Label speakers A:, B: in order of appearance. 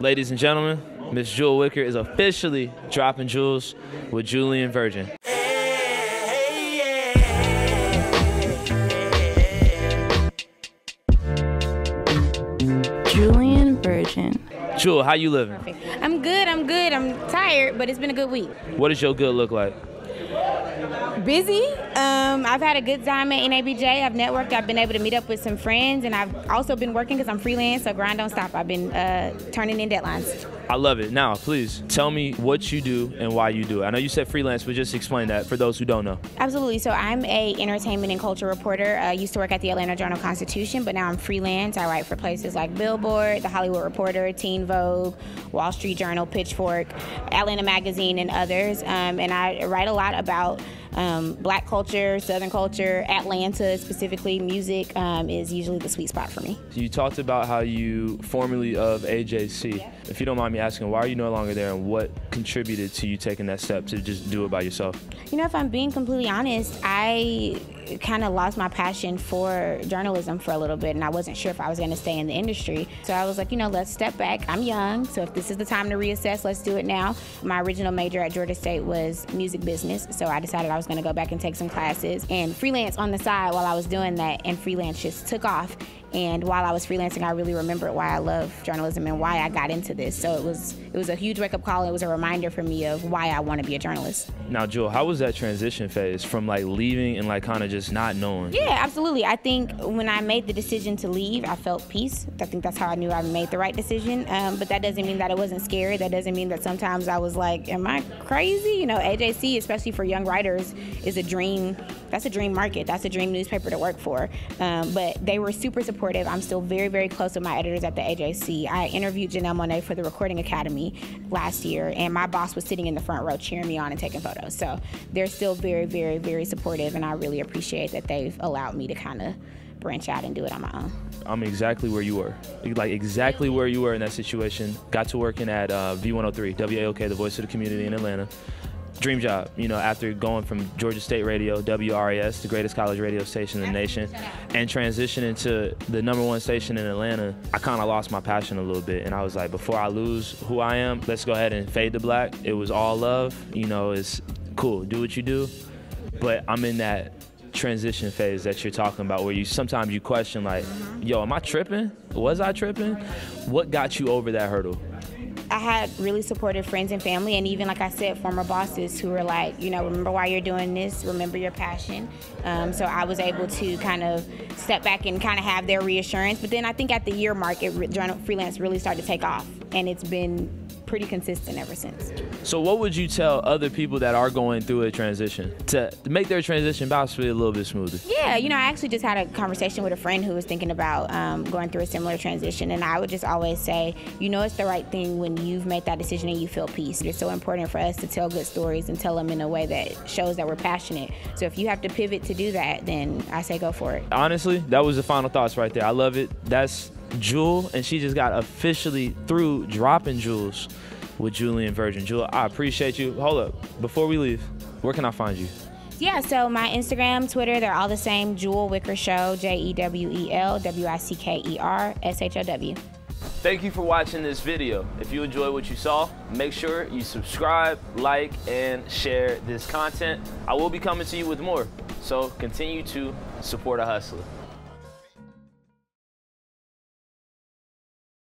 A: Ladies and gentlemen, Miss Jewel Wicker is officially dropping jewels with Julien Virgin.
B: Julien Virgin.
A: Jewel, how you living?
B: Perfect. I'm good. I'm tired, but it's been a good week.
A: What does your good look like?
B: Busy. I've had a good time at NABJ. I've networked. I've been able to meet up with some friends, and I've also been working because I'm freelance, so grind don't stop. I've been turning in deadlines.
A: I love it. Now, please tell me what you do and why you do it. I know you said freelance, but just explain that for those who don't know.
B: Absolutely. So I'm a entertainment and culture reporter. I used to work at the Atlanta Journal-Constitution, but now I'm freelance. I write for places like Billboard, The Hollywood Reporter, Teen Vogue, Wall Street Journal, Pitchfork, Atlanta Magazine, and others. And I write a lot about Black culture, Southern culture, Atlanta specifically. Music is usually the sweet spot for me.
A: You talked about how you formerly of AJC. Yeah. If you don't mind me asking, why are you no longer there, and what contributed to you taking that step to just do it by yourself?
B: You know, if I'm being completely honest, I kind of lost my passion for journalism for a little bit, and I wasn't sure if I was going to stay in the industry. So I was like, you know, let's step back. I'm young, so if this is the time to reassess, let's do it now. My original major at Georgia State was music business, so I decided I was going to go back and take some classes and freelance on the side while I was doing that, and freelance just took off. And while I was freelancing, I really remembered why I love journalism and why I got into this. So it was a huge wake-up call. It was a reminder for me of why I want to be a journalist.
A: Now, Jewel, how was that transition phase from like leaving and like kind of just not knowing?
B: Yeah, absolutely. I think when I made the decision to leave, I felt peace. I think that's how I knew I made the right decision. But that doesn't mean that it wasn't scary. That doesn't mean that sometimes I was like, am I crazy? You know, AJC, especially for young writers, is a dream. That's a dream market. That's a dream newspaper to work for. But they were super supportive. I'm still very, very close with my editors at the AJC. I interviewed Janelle Monáe for the Recording Academy last year, and my boss was sitting in the front row cheering me on and taking photos. So they're still very, very, very supportive, and I really appreciate that they've allowed me to kind of branch out and do it on my own.
A: I'm exactly where you were. Like exactly where you were in that situation. Got to working at V103, WAOK, the voice of the community in Atlanta. Dream job, you know, after going from Georgia State Radio, WRAS, the greatest college radio station in the nation, and transitioning to the #1 station in Atlanta, I kind of lost my passion a little bit. And I was like, before I lose who I am, let's go ahead and fade to black. It was all love, you know, it's cool, do what you do. But I'm in that transition phase that you're talking about where sometimes you question like, yo, am I tripping? Was I tripping? What got you over that hurdle?
B: I had really supportive friends and family, and even, like I said, former bosses who were like, you know, remember why you're doing this, remember your passion. So I was able to kind of step back and kind of have their reassurance. But then I think at the year mark, freelance really started to take off, and it's been pretty consistent ever since.
A: So what would you tell other people that are going through a transition to make their transition possibly a little bit smoother?
B: Yeah, you know, I actually just had a conversation with a friend who was thinking about going through a similar transition, and I would just always say, you know, it's the right thing when you've made that decision and you feel peace. It's so important for us to tell good stories and tell them in a way that shows that we're passionate. So if you have to pivot to do that, then I say go for it. Honestly,
A: that was the final thoughts right there. I love it. That's Jewel, and she just got officially through dropping jewels with Julien Virgin. Jewel, I appreciate you. Hold up, before we leave, where can I find you?
B: Yeah, so my Instagram, Twitter, they're all the same. Jewel Wicker Show, JEWEL WICKER SHOW.
A: Thank you for watching this video. If you enjoyed what you saw, make sure you subscribe, like, and share this content. I will be coming to you with more, so continue to support a hustler.